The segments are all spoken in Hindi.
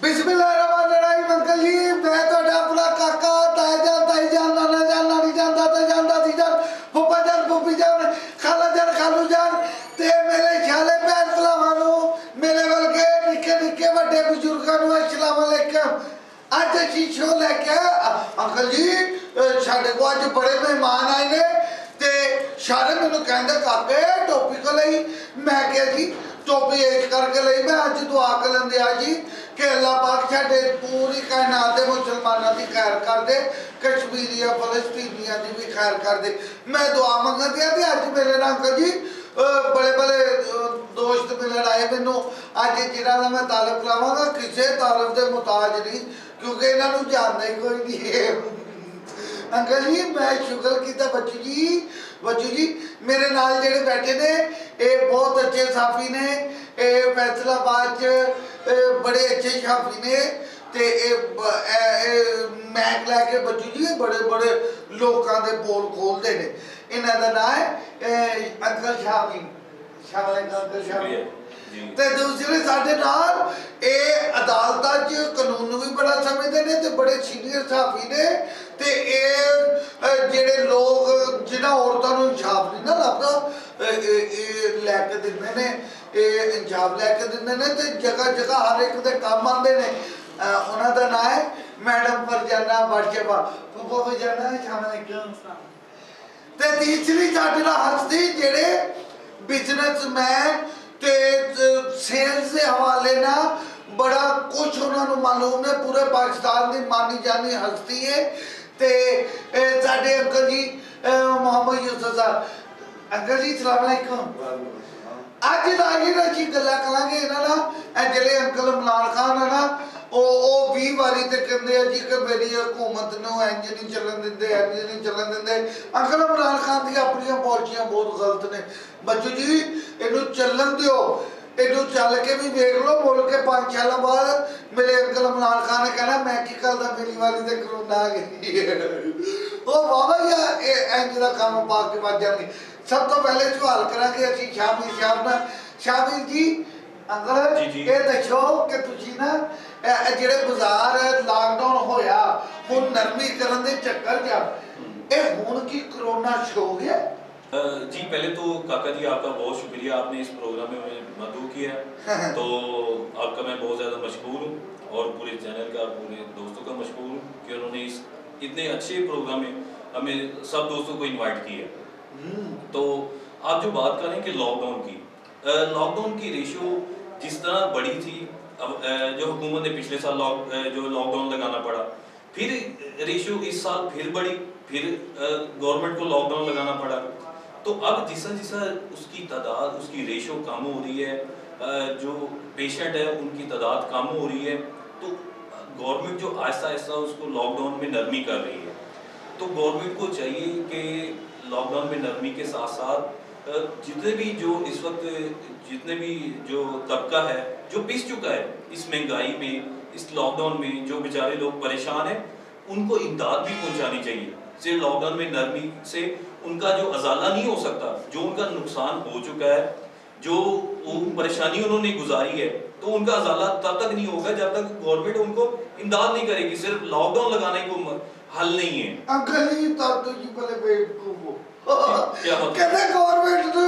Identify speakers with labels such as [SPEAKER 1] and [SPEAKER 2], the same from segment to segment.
[SPEAKER 1] बिस्मिल्लाहिर्रहमानिर्रहीम। अंकल जी मैं तो अपना काका ताई जान नाना जान नानी जान दादा जान दादी जान फूफा जान फूफी जान खाला जान खालू जान ते मेरे शाले भैन भरावां नूं मेरे वर्गे निक्के निक्के वड्डे बुजुर्गां नूं अस्सलाम वालेकुम। अज असीं शो लैके अंकल जी साडे को अज बड़े मेहमान आए ने ते सारे मैनूं कहंदे काके टोपी को लई। मैं कहा जी टोपी इस करके लई मैं अज दुआ कर लेंदे आ जी कि अल्लाह पाक साडे पूरी कायनात दे मुसलमानां दी खैर कर दे, कश्मीरिया फलस्तीनियां दी भी खैर कर दे। मैं दुआ मंगदा ते अज मेरे नाल अंकल जी बड़े बड़े दोस्त मिलन आए मैनू। अज जिन्हां दा मैं तारफ लावांगा किसी तारफ दे मुताज नहीं क्योंकि इन्हां नूं जानदा ही कोई नहीं है। अंकल जी मैं शुक्र किया बच्चू जी मेरे नाल जेडे बैठे ने ये बहुत अच्छे साफी ने, फैसलाबाद च बड़े अच्छे साफी ने ते मैक लैके बच्चू जी बड़े बड़े लोगों के पोल खोलते हैं। इन्हों का नाम है अंकल शामी अंकल शामी। ते दूसरे साडे नाल ए अदालतां च कानून भी बड़ा समझते हैं ते बड़े सीनियर साफी ने ते जेडे लोग जिन्हां औरतां नूं इंसाफ नहीं ना लभदा लैके दिंदे ने, इंसाफ लैके दिंदे ने ते जगह जगह हर एक दे काम आंदे ने। उन्हां दा नाम है मैडम फरजाना बादशाह फूफा फरजाना शाम। ते तीसरी साडे नाल हस्ती जेडे बिजनेसमैन ते सेल्स के हवाले ना बड़ा कुछ उन्होंने मालूम है, पूरे पाकिस्तान की मानी जानी हस्ती है ते साडे अंकल जी मोहम्मद यूसुफ साहब। अंकल जी सलाम अलैकुम। अज लाइए असीं गल्लां करांगे इन्हां नाल। जिहड़े अंकल इमरान खान है ना ਉਹ 20 ਵਾਰੀ ਤੇ ਕਹਿੰਦੇ ਆ ਜੀ ਕਿ ਮੇਰੀ ਹਕੂਮਤ ਨੂੰ ਇੰਜ ਨਹੀਂ ਚੱਲਣ ਦਿੰਦੇ ਇੰਜ ਨਹੀਂ ਚੱਲਣ ਦਿੰਦੇ। ਅੰਕਲ ਇਮਰਾਨ ਖਾਨ ਦੀਆਂ ਆਪਣੀਆਂ ਪਾਲਿਸੀਆਂ ਬਹੁਤ ਗਲਤ ਨੇ ਬੱਚੂ ਜੀ, ਇਹਨੂੰ ਚੱਲਣ ਦਿਓ, ਇਹਨੂੰ ਚੱਲ ਕੇ ਵੀ ਵੇਖ ਲਓ। ਮੁੜ ਕੇ 5 ਸਾਲਾਂ ਬਾਅਦ ਮੇਰੇ ਅੰਕਲ ਇਮਰਾਨ ਖਾਨ ਨੇ ਕਹਿਣਾ ਮੈਂ ਕੀ ਕਰਦਾ ਮੇਰੀ ਵਾਰੀ ਤੇ ਕਰੋਨਾ ਆ ਗਈ। ਉਹ ਬਾਬਾ ਜੀ ਇੰਜ ਦਾ ਕੰਮ ਪਾ ਕੇ ਵੱਜ ਜਾਣਗੇ। ਸਭ ਤੋਂ ਪਹਿਲੇ ਸਵਾਲ ਕਰਾਂਗੇ ਅਸੀਂ ਸ਼ਾਮੀ ਸਾਹਿਬ ਨਾਲ। ਸ਼ਾਮੀ ਜੀ अंकल ये दसो कि तुसी ना जेडे बाजार लॉकडाउन होया हुण नरमी करन दे चक्कर च ए हुण की कोरोना शो गया?
[SPEAKER 2] जी पहले तो काका जी आपका बहुत शुक्रिया, आपने इस प्रोग्राम में मदऊ किया तो आपका मैं बहुत ज़्यादा मशहूर हूँ और पूरे चैनल का पूरे दोस्तों का मशहूर हूँ कि उन्होंने इस इतने अच्छे प्रोग्राम में हमें सब दोस्तों को इनवाइट किया। तो आप जो बात करें कि लॉकडाउन की रेशियो जिस तरह बढ़ी थी, अब जो हुकूमत ने पिछले साल जो लॉकडाउन लगाना पड़ा, फिर रेशियो इस साल फिर बढ़ी, फिर गवर्नमेंट को लॉकडाउन लगाना पड़ा। तो अब जिसा जिसा उसकी तादाद उसकी रेशियो कम हो रही है, जो पेशेंट है उनकी तादाद कम हो रही है, तो गवर्नमेंट जो आहिस्ता आहिस्ता उसको लॉकडाउन में नरमी कर रही है। तो गवर्नमेंट को चाहिए कि लॉकडाउन में नरमी के साथ साथ जितने भी जो इस वक्त जितने भी जो तबका है जो पिस चुका है इस महंगाई में, इस लॉकडाउन में, जो बेचारे लोग परेशान हैं उनको इमदाद भी पहुंचानी चाहिए। सिर्फ लॉकडाउन में नरमी से उनका जो अजाला नहीं हो सकता, जो उनका नुकसान हो चुका है, जो परेशानी उन्होंने गुजारी है, तो उनका अजाला तब तक नहीं होगा जब तक गवर्नमेंट उनको इमदाद नहीं करेगी। सिर्फ लॉकडाउन लगाने को हल नहीं है।
[SPEAKER 1] अंकल जी तो जी भले बेवकूफ हो कहते गवर्नमेंट को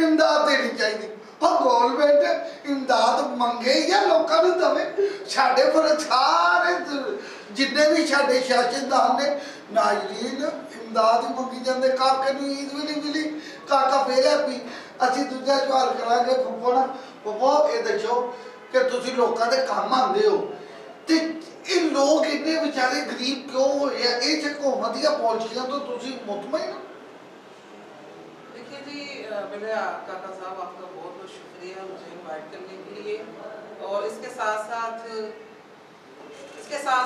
[SPEAKER 1] इमदाद देनी चाहिए। और गवर्नमेंट इमदाद मंगे या लोगों को दवे। साडे पर सारे जिन्ने भी साडे सियासतदान ने नाजरीन इमदाद ही मंगी जाते। काके नूं ईद भी नहीं मिली, काका फेल है पी। असीं दूजा सवाल करांगे फुफो ना। फुफो ये दसो कि तुसीं लोकां दे काम आंदे हो ते ये लोग इन्ने बेचारे गरीब क्यों होए? इस हुकूमत दी पॉलिसियां तो तुसीं मुतमईन हो?
[SPEAKER 3] देखिए जी पहले काका साहब आपका बहुत बहुत शुक्रिया मुझे इनवाइट करने के लिए। और इसके साथ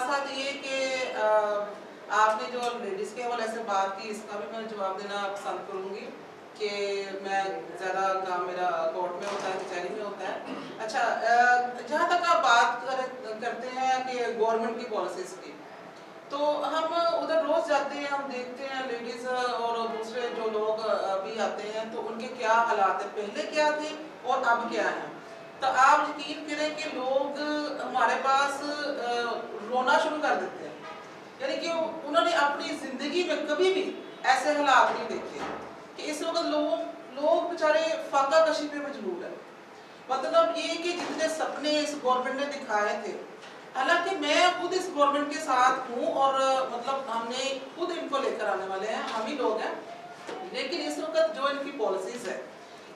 [SPEAKER 3] साथ ये कि आपने जो लेडीज़ के हवाले से बात की इसका भी मैं जवाब देना पसंद करूँगी कि मैं ज़्यादा काम मेरा कोर्ट में होता है, कचहरी में होता है। अच्छा जहाँ तक आप बात करते हैं कि गवर्नमेंट की पॉलिसीज़ की, तो हम उधर रोज़ जाते हैं, हम देखते हैं लेडीज़ और दूसरे जो लोग भी आते हैं तो उनके क्या हालात है, पहले क्या थे और अब क्या है। तो आप यकीन करें कि लोग हमारे पास रोना शुरू कर देते हैं। यानी कि उन्होंने अपनी जिंदगी में कभी भी ऐसे हालात नहीं देखे कि इस वक्त लोग बेचारे फाका कशी पे मजबूर है। मतलब ये कि जितने सपने इस गवर्नमेंट ने दिखाए थे, हालांकि मैं खुद इस गवर्नमेंट के साथ हूँ और मतलब हमने खुद इनको लेकर आने वाले हैं, हम ही लोग हैं, लेकिन इस वक्त जो इनकी पॉलिसीज है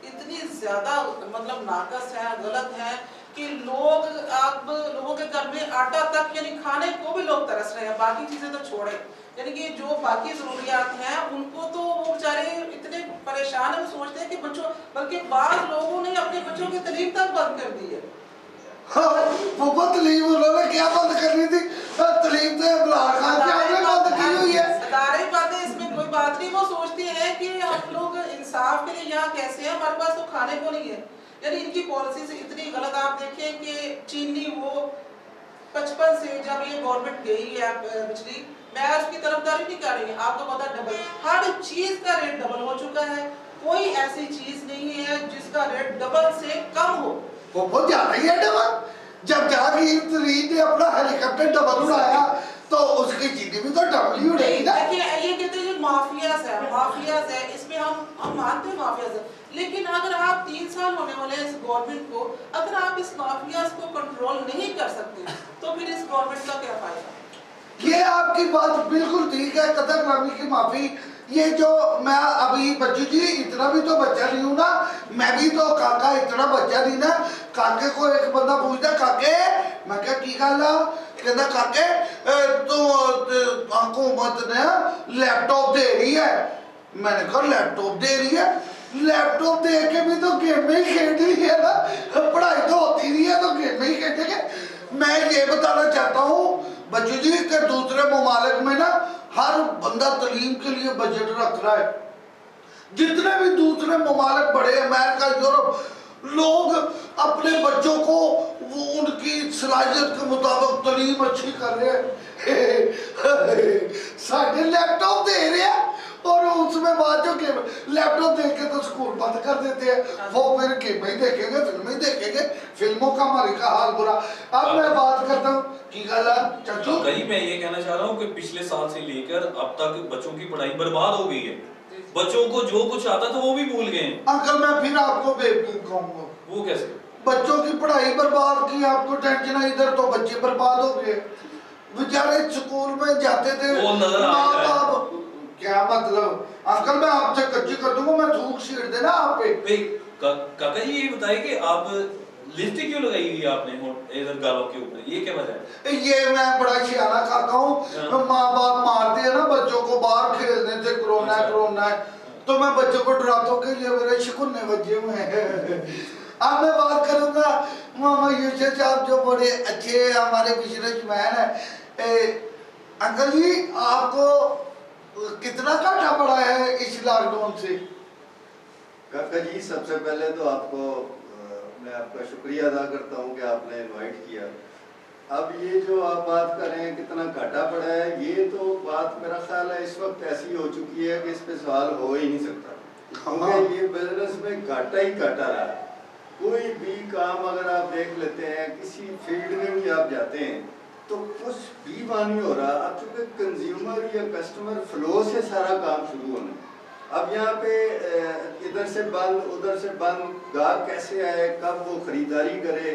[SPEAKER 3] इतनी ज्यादा मतलब नाकस है, गलत है कि लोगों के घर में आटा तक यानी खाने को भी लोग तरस रहे हैं, बाकी चीजें तो छोड़े। यानी कि जो बाकी जरूरियात हैं उनको तो वो बेचारे इतने परेशान है, वो सोचते हैं कि बच्चों, बल्कि बाद लोगों ने अपने बच्चों की तालीम तक बंद कर दी है।
[SPEAKER 1] हाँ, वो तालीम उन्होंने क्या बंद करनी थी? तालीम तो इमरान खान साहब ने बंद की हुई है।
[SPEAKER 3] सारी बातें, इसमें कोई बात नहीं। वो सोचते हैं कि हम लोग इंसाफ के लिए यहाँ कैसे हैं, हमारे पास तो खाने को नहीं है। यानी इनकी पॉलिसी से इतनी गलत। आप देखें कि चीनी वो 55 से जब ये गवर्नमेंट गई है बिजली, मैं उसकी तरफदारी नहीं कर रही, आपको पता डबल, हर चीज का रेट डबल हो चुका है। कोई ऐसी चीज नहीं है जिसका रेट डबल से कम हो।
[SPEAKER 1] वो जा रही है डबल। जब जहांगीर तरीन ने अपना हेलीकॉप्टर डबल उड़ाया तो उसकी चीनी भी तो डबल ही उड़ेगी ना।
[SPEAKER 3] देखिए ये कहते हैं माफियाज है, इसमें हम मानते हैं माफियाज है, लेकिन अगर आप 3 साल होने वाले हैं इस गवर्नमेंट को, अगर आप इस माफियाज को कंट्रोल नहीं कर सकते तो फिर इस गवर्नमेंट का क्या फायदा?
[SPEAKER 1] ये आपकी बात बिल्कुल ठीक है, कदर नामी की माफी। ये जो मैं अभी बच्ची जी इतना भी तो बच्चा नहीं हूं ना, मैं भी तो काका इतना बच्चा नहीं ना। काके को एक बंदा पूछता, काके मैं क्या की गल आ, कहता काके तो हुकूमत ने लैपटॉप दे रही है। मैंने कहा लैपटॉप दे रही है, लैपटॉप दे के भी तो गेम ही खेल रही है ना, पढ़ाई तो होती नहीं है तो गेम ही खेलेंगे। मैं ये बताना चाहता हूँ बच्चू जी के दूसरे ममालिक में ना हर बंदा तालीम के लिए बजट रख रहा है। जितने भी दूसरे ममालिक बड़े, अमेरिका, यूरोप, लोग अपने बच्चों को वो उनकी सलाहियत के मुताबिक तालीम अच्छी कर रहे हैं। साढ़े लैपटॉप दे रहे हैं और उसमें बाद जो गेम लैपटॉप देख के तो स्कूल बंद कर देते हैं। वो फिर गेम ही देखेंगे, फिल्म ही देखेंगे, फिल्मों का हमारे का हाल बुरा। अब मैं बात करता हूँ की गल चाचू,
[SPEAKER 2] कहीं मैं ये कहना चाह रहा हूँ कि पिछले साल से लेकर अब तक बच्चों की पढ़ाई बर्बाद हो गई है। बच्चों को जो कुछ आता था वो भी भूल गए।
[SPEAKER 1] अंकल मैं फिर आपको बेवकूफ कहूंगा।
[SPEAKER 2] वो कैसे?
[SPEAKER 1] बच्चों की पढ़ाई बर्बाद की, आपको टेंशन है, इधर तो बच्चे बर्बाद हो गए। बेचारे स्कूल में जाते थे, माँ बाप क्या मतलब। अंकल मैं आपसे कच्ची कर दूंगा, मैं थूक छीड़ देना आप पे।
[SPEAKER 2] काका जी ये बताइए कि आप लिपस्टिक क्यों लगाई हुई है आपने इधर गालों के ऊपर, ये क्या वजह है?
[SPEAKER 1] ये मैं बड़ा सियाना काका हूँ। माँ बाप मारते हैं ना बच्चों को बाहर खेलने से, कोरोना है कोरोना है, तो मैं बच्चों को डराता हूँ कि ये मेरे शकुन्ने बच्चे हुए हैं। अब मैं बात करूंगा मामा यूसुफ साहब जो बड़े अच्छे हमारे बिजनेसमैन है। अंकल जी आपको कितना घाटा पड़ा है इस लॉकडाउन से?
[SPEAKER 4] काका जी सबसे पहले तो आपको मैं आपका शुक्रिया अदा करता हूँ कि आपने इनवाइट किया। अब ये जो आप बात कर रहे हैं कितना घाटा पड़ा है, ये तो बात मेरा ख्याल है इस वक्त ऐसी हो चुकी है कि इस पे सवाल हो ही नहीं सकता, क्योंकि ये बिजनेस में घाटा ही घाटा रहा है। कोई भी काम अगर आप देख लेते हैं, किसी फील्ड में भी आप जाते हैं तो कुछ भी नहीं हो रहा। अब चूंकि कंज्यूमर या कस्टमर फ्लो से सारा काम शुरू होना, अब यहाँ पे इधर से बंद उधर से बंद, गाहक कैसे आए, कब वो खरीदारी करे,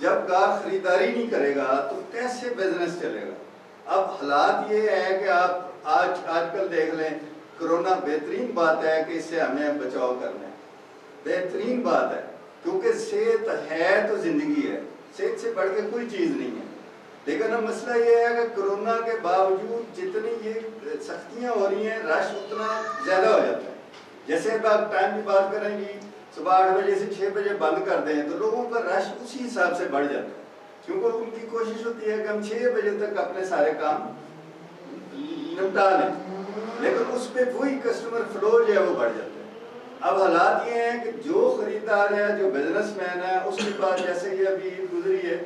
[SPEAKER 4] जब गाहक खरीदारी नहीं करेगा तो कैसे बिजनेस चलेगा। अब हालात ये है कि आप आजकल देख लें, कोरोना बेहतरीन बात है कि इससे हमें बचाव करना है, बेहतरीन बात है, क्योंकि सेहत है तो जिंदगी है, सेहत से बढ़ के कोई चीज़ नहीं है। लेकिन अब मसला ये है कि कोरोना के बावजूद जितनी ये सख्तियाँ हो रही हैं, रश उतना ज़्यादा हो जाता है। जैसे अब आप टाइम की बात करेंगी, सुबह 8 बजे से 6 बजे बंद कर दें तो लोगों का रश उसी हिसाब से बढ़ जाता है, क्योंकि उनकी कोशिश होती है कि हम 6 बजे तक अपने सारे काम निपटा लें, लेकिन उस पर वही कस्टमर फ्लो जो है वो बढ़ जाता है। अब हालात ये हैं कि जो खरीदार है, जो बिजनेसमैन है, उसके पास जैसे ये अभी ईद गुजरी है,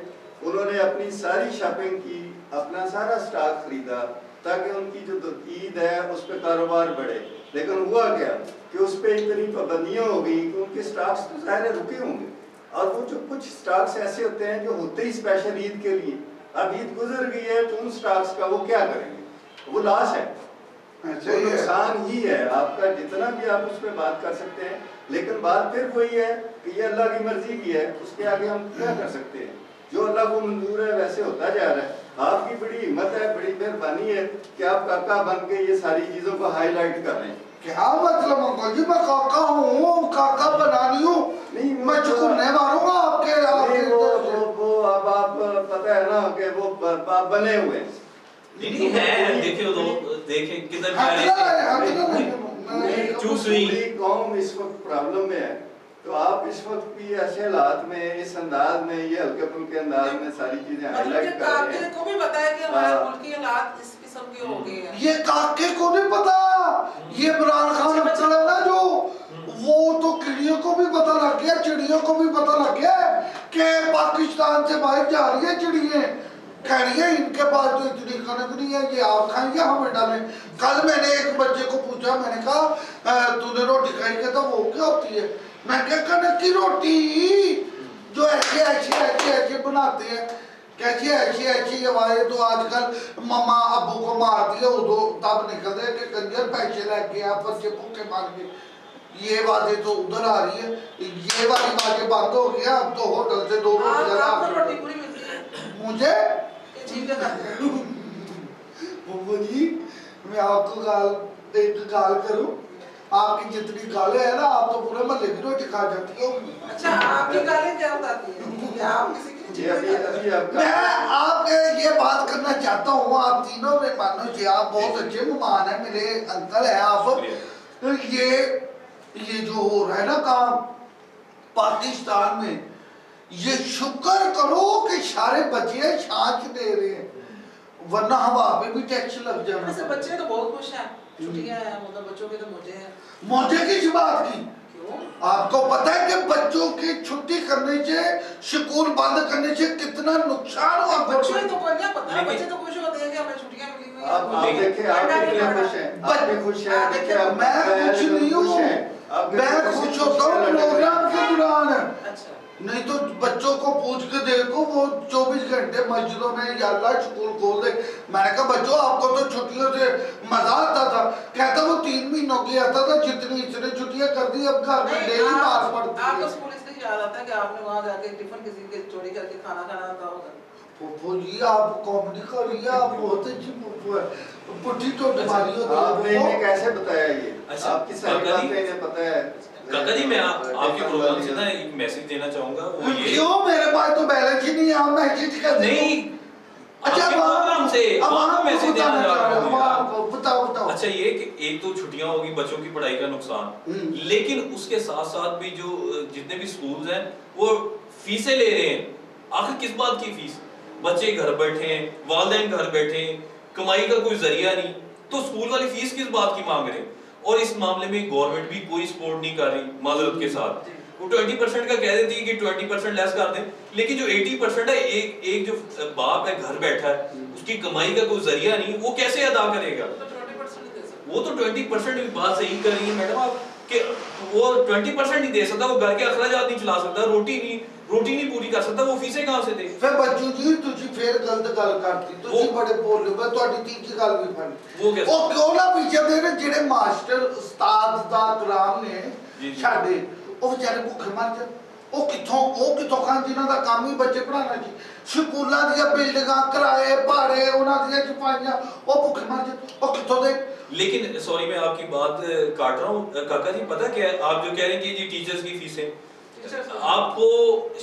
[SPEAKER 4] उन्होंने अपनी सारी शॉपिंग की, अपना सारा स्टॉक खरीदा ताकि उनकी जो ईद है उस पर कारोबार बढ़े। लेकिन हुआ क्या कि उस पर इतनी पाबंदियाँ हो गई कि उनके स्टॉक्स तो ज़ाहिर रुके होंगे, और वो जो कुछ स्टॉक्स ऐसे होते हैं जो होते ही स्पेशल ईद के लिए, अब ईद गुजर गई है तो उन स्टॉक्स का वो क्या करेंगे? वो लॉस है, वो नुकसान ही है आपका। जितना भी आप उस पर बात कर सकते हैं, लेकिन बात फिर वही है कि ये अल्लाह की मर्जी की है, उसके आगे हम क्या कर सकते हैं? जो अल्लाह को मंजूर है वैसे होता जा रहा है। आपकी बड़ी हिम्मत है, बड़ी मेहरबानी है कि आप काका बन के ये सारी चीजों को हाईलाइट कर रहे हैं।
[SPEAKER 1] क्या मतलब अंकल जी, मैं काका हूँ, काका बनानी हूँ,
[SPEAKER 4] नहीं
[SPEAKER 1] मैं चुकने मारूंगा आपके
[SPEAKER 4] वो अब आप पता है ना कि वो आप बने हुए हैं।
[SPEAKER 2] नहीं है, देखिए तो देखे किधर जा रहे हैं। चूस रही
[SPEAKER 4] कौम इस वक्त प्रॉब्लम में है, तो आप इस वक्त भी ऐसे हालात में, इस अंदाज में, ये हल्के फुल्के अंदाज में सारी चीजें हाईलाइट कर रहे हैं।
[SPEAKER 3] को भी बताया कि हमारे मुल्क के हालात इस किस्म के हो गए हैं।
[SPEAKER 1] ये काके को नहीं पता, ये इमरान खान अख्तर है ना जो, वो तो चिड़ियों को भी पता लग गया, चिड़ियों को भी पता लग गया कि पाकिस्तान से बाहर जा रही है चिड़ियाँ। कह रही है इनके पास तो इतनी कनक नहीं है, ये आप खाएंगे हमें डालें। कल मैंने एक बच्चे को पूछा, मैंने कहा तूने रोटी खाई क्या? तो वो क्या होती है? मैं क्या, कनक की रोटी जो ऐसे ऐसे ऐसे ऐसे बनाते हैं, कैसे ऐसे ऐसे हवाए तो आजकल मम्मा अब्बू को मारती है, उधो तब निकलते हैं कि कंजर पैसे लेके आप बच्चे भूखे मार के। ये बातें तो उधर आ रही है, ये वाली बातें बंद हो गया। अब तो होटल से 2
[SPEAKER 3] रोटी पूरी मिलती है
[SPEAKER 1] मुझे।
[SPEAKER 3] ठीक है
[SPEAKER 1] बब्बू जी, मैं आपको एक गाल करूं, आपकी जितनी गालें है ना, आप तो पूरे महल्ले की रोटी खा जाती हो।
[SPEAKER 3] अच्छा, आपकी गालें क्या बताती हैं? क्या आप किसी की
[SPEAKER 1] मैं आप ये बात करना चाहता हूँ, आप तीनों मेहमानों जी, आप बहुत अच्छे मेहमान हैं, मेरे अंकल हैं आप। ये जो हो रहा है ना काम पाकिस्तान में, ये शुक्र करो कि सारे बच्चे छाछ दे रहे हैं, वरना हवा पे भी टैक्स लग जाना।
[SPEAKER 3] वैसे बच्चे तो बहुत खुश हैं, छुट्टियां हैं, मतलब बच्चों के तो मौजे हैं।
[SPEAKER 1] मौजे किस बात की?
[SPEAKER 3] क्यों?
[SPEAKER 1] आपको पता है कि बच्चों की छुट्टी करने से, स्कूल बंद करने से कितना नुकसान हुआ?
[SPEAKER 3] बच्चों तो कोई नहीं पता, बच्चे तो खुश होते हैं कि हमें छुट्टियां मिली हुई हैं।
[SPEAKER 4] आप देखिए, आप कितने खुश हैं, आप भी खुश हैं। देखिए
[SPEAKER 1] मैं कुछ नहीं हूँ, मैं खुश होता हूँ प्रोग्राम के दौरान।
[SPEAKER 3] अच्छा,
[SPEAKER 1] नहीं तो बच्चों को पूछ के देखो, वो 24 घंटे मस्जिदों में या अल्लाह स्कूल खोल दे। मैंने कहा बच्चों आपको तो छुट्टियों से मजा आता था, कहता वो 3 महीनों की आता था, जितनी इसने छुट्टियां कर दी, अब घर में डेली मार पड़ती है।
[SPEAKER 3] आपको स्कूल इसलिए याद आता है कि आपने वहाँ जाके टिफिन किसी के चोरी करके खाना खाना आता होगा।
[SPEAKER 1] पप्पू जी आप कॉमेडी कर रही है, आप बहुत अच्छी पप्पू है, पुट्ठी तो तुम्हारी होती है।
[SPEAKER 4] आपने इन्हें कैसे बताया ये?
[SPEAKER 2] अच्छा,
[SPEAKER 4] आपकी सारी बातें इन्हें पता है।
[SPEAKER 2] काका जी, मैं आपके प्रोग्राम से ना एक मैसेज देना चाहूंगा, वो ये।
[SPEAKER 1] क्यों? मेरे पास तो बैलेंस ही नहीं है, आप मैसेज कर
[SPEAKER 2] नहीं,
[SPEAKER 1] अच्छा
[SPEAKER 2] प्रोग्राम से आपको मैसेज देना चाह रहा हूं।
[SPEAKER 1] बताओ।
[SPEAKER 2] अच्छा, ये कि एक तो छुट्टियां होगी, बच्चों की पढ़ाई का नुकसान, लेकिन उसके साथ साथ भी जो जितने भी स्कूल्स हैं वो फीसें ले रहे हैं। आखिर किस बात की फीस? बच्चे घर बैठे हैं, वालिदैन घर बैठे हैं, कमाई का कोई जरिया नहीं, तो स्कूल वाली फीस किस बात की मांग रहे हैं? और इस मामले में गवर्नमेंट भी कोई सपोर्ट नहीं कर रही, माजरत के साथ। वो 20% का कह देती है कि 20% लेस कर दें, लेकिन जो 80% है, एक जो बाप है घर बैठा है, उसकी कमाई का कोई जरिया नहीं, वो कैसे अदा करेगा? वो तो 20% की बात सही कर रही है मैडम आप, कि वो 20% नहीं दे सकता, वो घर के अखराजात नहीं चला सकता, रोटी नहीं पूरी कर सकता, वो फीसें कहां से दे?
[SPEAKER 1] फिर बच्चू जी तुझी फिर गलत गल करती, तुझी बड़े बोल रहे हो, मैं ਤੁਹਾਡੀ तीसरी गल भी फड़
[SPEAKER 2] वो कैसे?
[SPEAKER 1] ਉਹ ਕਿਉਂ ਨਾ ਪਿੱਛੇ ਦੇ ਨੇ ਜਿਹੜੇ ਮਾਸਟਰ ਉਸਤਾਦ ਦਾ ਕਰਾਮ ਨੇ ਸਾਡੇ, ਉਹ ਵਿਚਾਰੇ ਭੁੱਖੇ ਮਰ ਜਾਣ। ਉਹ ਕਿੱਥੋਂ ਖਾਣ, ਜਿਨ੍ਹਾਂ ਦਾ ਕੰਮ ਹੀ ਬੱਚੇ ਪੜਾਉਣਾ ਸੀ। ਸਕੂਲਾਂ ਦੀਆਂ ਬਿਲਡਿੰਗਾਂ, ਕਿਰਾਏ, ਭਾੜੇ, ਉਹਨਾਂ ਦੀਆਂ ਛਪਾਈਆਂ, ਉਹ ਭੁੱਖੇ मर जाਣ, ਉਹ ਕਿੱਥੋਂ ਦੇ?
[SPEAKER 2] लेकिन सॉरी मैं आपकी बात काट रहा हूँ काका जी, पता क्या है, आप जो कह रहे हैं कि जी टीचर्स की फीसें, आपको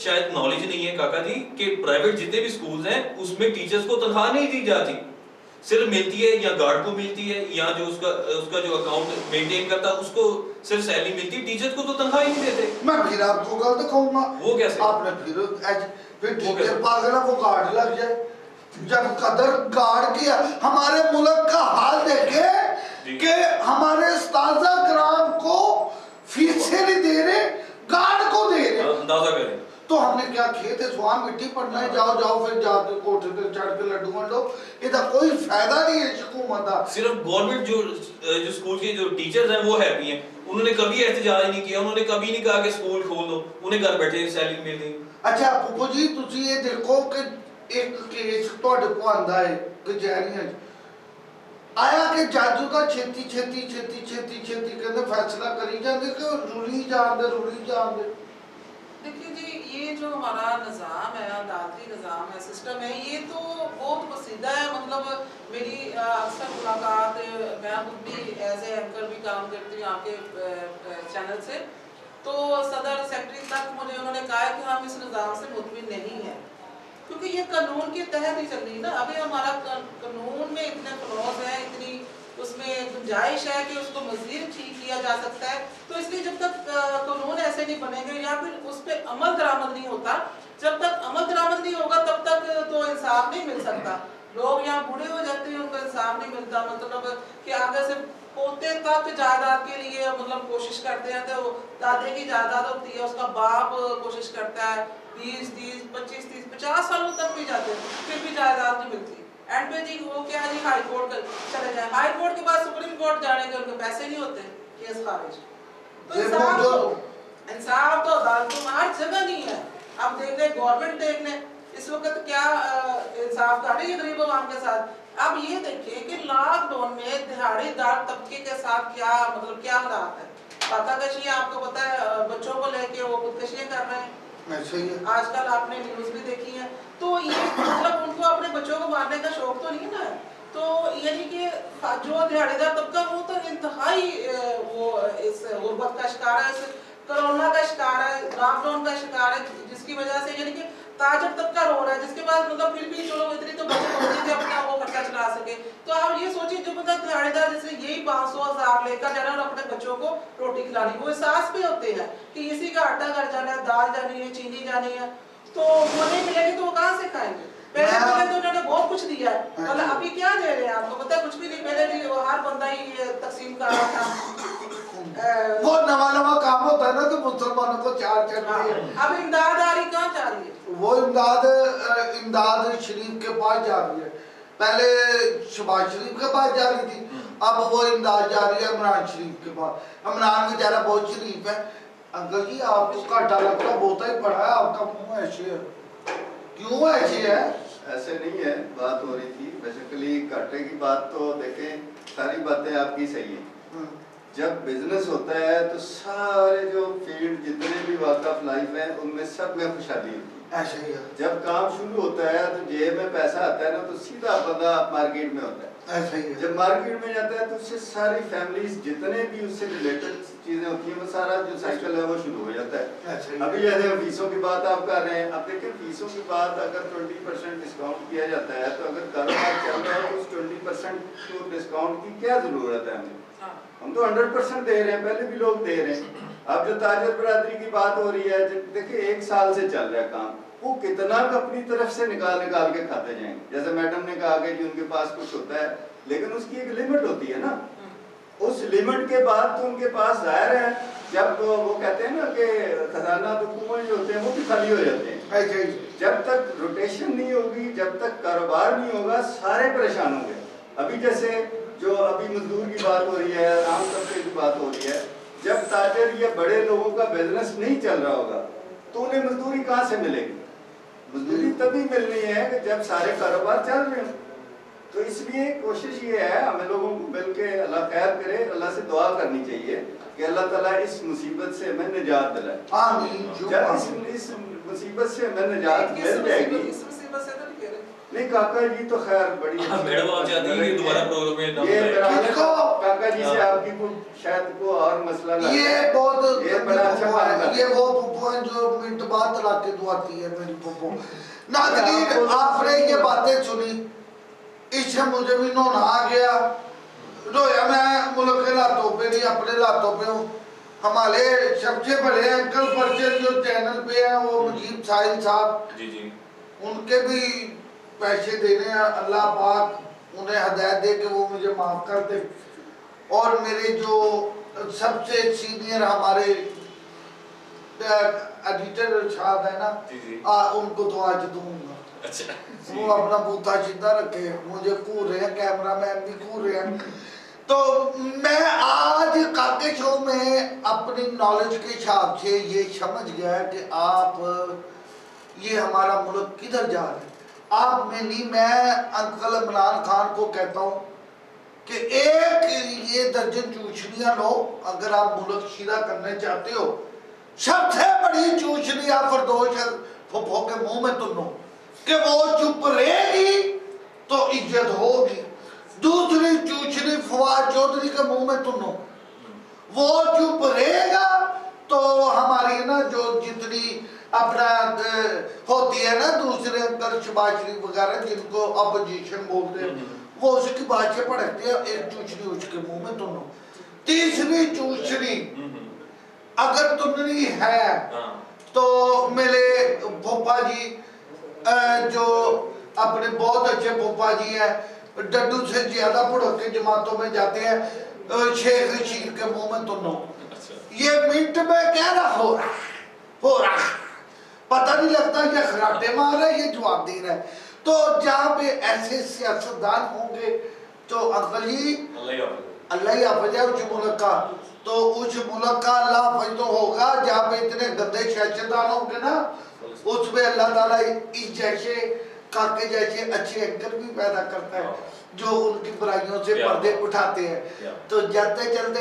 [SPEAKER 2] शायद नॉलेज नहीं है काका जी कि प्राइवेट जितने भी स्कूल्स हैं उसमें टीचर्स को तनख्वाह नहीं दी जाती, सिर्फ मिलती है या गार्ड को मिलती है, या जो उसका जो अकाउंट मेंटेन करता है उसको सिर्फ सैलरी मिलती है, टीचर्स को तो तनख्वाह ही नहीं देते।
[SPEAKER 1] मैं फिर आपको गलत कहूँगा।
[SPEAKER 2] वो कैसे?
[SPEAKER 1] आपने फिर टीचर पागल है, वो गार्ड लग जाए। जब कदर गार्ड किया, हमारे मुल्क का हाल देखे कि हमारे उस्ताद कराम को फीसें नहीं दे रहे, गार्ड को दे रहे।
[SPEAKER 2] अंदाजा करें
[SPEAKER 1] तो हमने क्या किए थे, वहां मिट्टी पड़ना है, जाओ फिर जाके कोठे पे चढ़ के लड्डू वंडो, इसका कोई फायदा नहीं है हुकूमत का।
[SPEAKER 2] सिर्फ गवर्नमेंट जो स्कूल के जो टीचर्स हैं वो हैप्पी हैं, उन्होंने कभी एहतजाज नहीं किया, उन्होंने कभी नहीं कहा कि स्कूल खोल दो, उन्हें घर बैठे सैलरी मिल रही।
[SPEAKER 1] अच्छा पप्पू जी तुसी ये देखो कि एक केस ਤੁਹਾਡੇ ਕੋ ਆਂਦਾ ਹੈ ਕਚਹਿਰੀਆਂ 'ਚ ਆਇਆ ਕਿ ਜੱਜ ਦਾ ਛੇਤੀ ਕਹਿੰਦੇ फैसला करी जाते कि रुली जाते।
[SPEAKER 3] देखिए जी, ये जो हमारा निज़ाम है, अदालती निज़ाम है, सिस्टम है, ये तो बहुत पसीदा है। मतलब मेरी अक्सर मुलाकात, मैं खुद भी एज ए एंकर भी काम करती हूँ आपके चैनल से, तो सदर सेक्रेटरी तक मुझे उन्होंने कहा है कि हम इस निज़ाम से मुतमिन नहीं है, क्योंकि ये कानून के तहत ही चल रही है ना। अभी हमारा कानून में इतने फ्लॉज हैं, इतनी उसमें गुंजाइश है कि उसको मज़ीद ठीक किया जा सकता है। तो इसलिए जब तक कानून ऐसे नहीं बनेंगे या फिर उस पर अमल दरामद नहीं होता, जब तक अमल दरामद नहीं होगा तब तक तो इंसाफ नहीं मिल सकता। लोग यहाँ बूढ़े हो जाते हैं, उनको इंसाफ नहीं मिलता, मतलब कि आगे से पोते तक जायदाद के लिए मतलब कोशिश करते हैं, तो दादे की जायदाद होती है, उसका बाप कोशिश करता है 20, 30, 25, 30, 50 सालों तक भी जाते हैं, फिर भी जायदाद नहीं मिलती। एंड पे जी वो क्या है जी, हाई कोर्ट चले जाए, हाई कोर्ट के बाद सुप्रीम कोर्ट जाने के उनके पैसे नहीं होते, केस खारिज। तो इंसाफ तो अदालतों में हर जगह नहीं है। अब देख रहे गवर्नमेंट देख लें इस वक्त क्या इंसाफ कर रही है गरीब आवाम के साथ। अब ये देखिए कि लॉकडाउन में दिहाड़ीदार तबके के साथ क्या मतलब क्या हालात है। पाताकशी आपको पता है, बच्चों को लेके वो खुदकशियां कर रहे हैं, आजकल आपने न्यूज भी देखी है। तो ये मतलब उनको अपने बच्चों को मारने का शौक तो नहीं है ना। तो यानी कि जो दिहाड़ीदार तबका वो तो इंतहाई वो इस गुर्बत का शिकार है, इस कोरोना का शिकार है, लॉकडाउन का शिकार है, जिसकी वजह से यानी कि ताजर तबका रो रहा है, जिसके पास मतलब फिर भी चलो इतनी तो बचत होती है कि अपना वो खर्चा चला सके। तो आप ये सोचिए जो मतलब दिहाड़ीदार जैसे यही 500,000 लेकर जाना और अपने बच्चों को रोटी खिलानी, वो एहसास भी होते हैं कि इसी का आटा घर जाना है, दाल जानी है, चीनी जानी है, तो वो नहीं मिलेगी तो वो कहाँ से खाएंगे। पहले तो उन्होंने बहुत कुछ दिया है, मतलब अभी क्या दे रहे हैं आपको पता है, कुछ भी नहीं। पहले भी हर बंदा ही तकसीम कर रहा था,
[SPEAKER 1] वो नवा काम होता है ना, तो मुसलमानों को चार चढ़ती है।
[SPEAKER 3] अब इमदाद आ रही कहाँ जा रही है,
[SPEAKER 1] वो इमदाद शरीफ के पास जा रही है, पहले शहबाज शरीफ के पास जा रही थी, अब वो इमदाद जा रही है इमरान शरीफ के पास। इमरान बेचारा बहुत शरीफ है। अंकल जी आपको घाटा लगता बहुत ही पड़ा है, आपका मुंह ऐसे है, क्यों ऐसे है?
[SPEAKER 4] ऐसे नहीं है, बात हो रही थी बेसिकली घाटे की बात। तो देखें सारी बातें आपकी सही हैं। जब बिजनेस होता है तो सारे जो फील्ड जितने भी वॉक ऑफ लाइफ है उनमें सब में खुशहाली होती है।
[SPEAKER 1] ऐसे ही है।
[SPEAKER 4] जब काम शुरू होता है तो जेब में पैसा आता है ना, तो सीधा बंदा मार्केट में होता है।
[SPEAKER 1] ऐसे ही है।
[SPEAKER 4] जब मार्केट में जाता है तो उससे सारी फैमिलीज जितने भी उससे रिलेटेड चीजें होती हैं वो सारा जो साइकिल है वो शुरू हो जाता है। अभी जैसे फीसों की बात आप कर रहे हैं, अब देखिए फीसों की बात अगर 20% डिस्काउंट किया जाता है तो अगर कारोबार चल रहा है तो उस 20% डिस्काउंट की क्या जरूरत है हमें? हम तो 100% दे रहे हैं, पहले भी लोग दे रहे हैं। अब जो ताजर बरादरी की बात हो रही है, देखिए 1 साल से चल रहा है काम, वो कितना अपनी तरफ से निकाल के खाते जाएंगे। जैसे मैडम ने कहा कि उनके पास कुछ होता है, लेकिन उसकी एक लिमिट होती है ना। उस लिमिट के बाद तो उनके पास जाहिर है, जब वो कहते हैं ना कि खजाना तो कुएं जो होते हैं वो भी खाली हो जाते हैं। जब तक रोटेशन नहीं होगी, जब तक कारोबार नहीं होगा, सारे परेशान होंगे। अभी जैसे जो अभी मजदूर की बात हो रही है, आम तबके की बात हो रही है, जब ताजर या बड़े लोगों का बिजनेस नहीं चल रहा होगा तो उन्हें मजदूरी कहाँ से मिलेगी? मजदूरी तभी मिलनी है कि जब सारे कारोबार चल रहे हो। तो इसलिए कोशिश ये है हमें लोगों को मिलके अल्लाह खैर करे, अल्लाह से दुआ करनी चाहिए कि अल्लाह ताला इस मुसीबत से हमें निजात दिलाए।
[SPEAKER 1] आमीन।
[SPEAKER 4] जब इस मुसीबत से हमें निजात मिल जाएगी।
[SPEAKER 3] इस मुसीबत से तो नहीं कह रहे।
[SPEAKER 4] नहीं काका जी तो खैर बड़ी
[SPEAKER 2] मैडम आप चाहती हैं कि दोबारा प्रोग्राम में ना
[SPEAKER 4] ये
[SPEAKER 2] बुलाएं?
[SPEAKER 4] काका जी से आपकी को शायद को और मसला ना
[SPEAKER 1] ये बहुत
[SPEAKER 4] ये बड़ा अच्छा काम है।
[SPEAKER 1] ये वो पुप्पो है जो मिनट बाद तलाक के दुआती है मेरी पुप्पो। नाज़रीन आपने ये बातें सुनी, इससे मुझे भी नोना आ गया, रोया मैं मुल्क के लातों पे नहीं अपने लातों पे हूँ। हमारे सबसे बड़े अंकल परचर जो चैनल पे हैं वो मुजीब साहिल साहब,
[SPEAKER 2] जी जी, उनके
[SPEAKER 1] भी पैसे देने हैं, अल्लाह पाक उन्हें हदायत दे कि वो मुझे माफ़ कर दे। और मेरे जो सबसे सीनियर हमारे एडिटर साहब है ना, उनको तो आज दूंगा।
[SPEAKER 2] अच्छा,
[SPEAKER 1] वो अपना बूथा सीधा रखे, मुझे कूद रहे हैं, कैमरामैन भी कूद रहे हैं। तो मैं आज काके शो में अपनी नॉलेज के हिसाब से ये समझ गया कि आप ये हमारा मुल्क किधर जा रहे हैं। आप में नहीं, मैं अंकल इमरान खान को कहता हूँ कि एक ये दर्जन चूचनियाँ लो अगर आप मुल्क शीरा करने चाहते हो। सबसे बड़ी चूचनी आप फरदोश फुफो के मुंह में तुनो कि वो चुप रहेगी तो इज्जत होगी। दूसरी चूचनी फवाद चौधरी के मुंह में तुनो, वो चुप रहेगा तो हमारी ना जो जितनी अपना होती है ना दूसरे अंदर शबाज शरीफ वगैरह जिनको अपोजिशन बोलते हैं, वो उसकी बातें पढ़ते हैं। एक चूचनी उसके मुंह में तुनो। तीसरी चूचनी अगर तुननी है तो मेरे फूफा जी जो अपने बहुत अच्छे फूफा जी हैं, डड्डू से ज्यादा पढ़ोके जमातों में जाते हैं, शेख रशीद के मुंह में तुनो। ये मिनट में कह रहा हो रहा पता नहीं लगता ये खराटे मार रहा है ये जवाब दे रहा है। तो जहाँ पे ऐसे सियासतदान होंगे तो अंकल जी अल्लाह ही हाफ़िज़ है उस मुल्क का, तो उस मुल्क का अल्लाह हाफ़िज़ तो होगा। जहाँ पे इतने गंदे सियासतदान होंगे ना उसमें अल्लाह ताला इस जैसे काके जैसे अच्छे एंकर भी पैदा करता है जो उनकी बुराइयों से पर्दे उठाते हैं। तो जाते चलते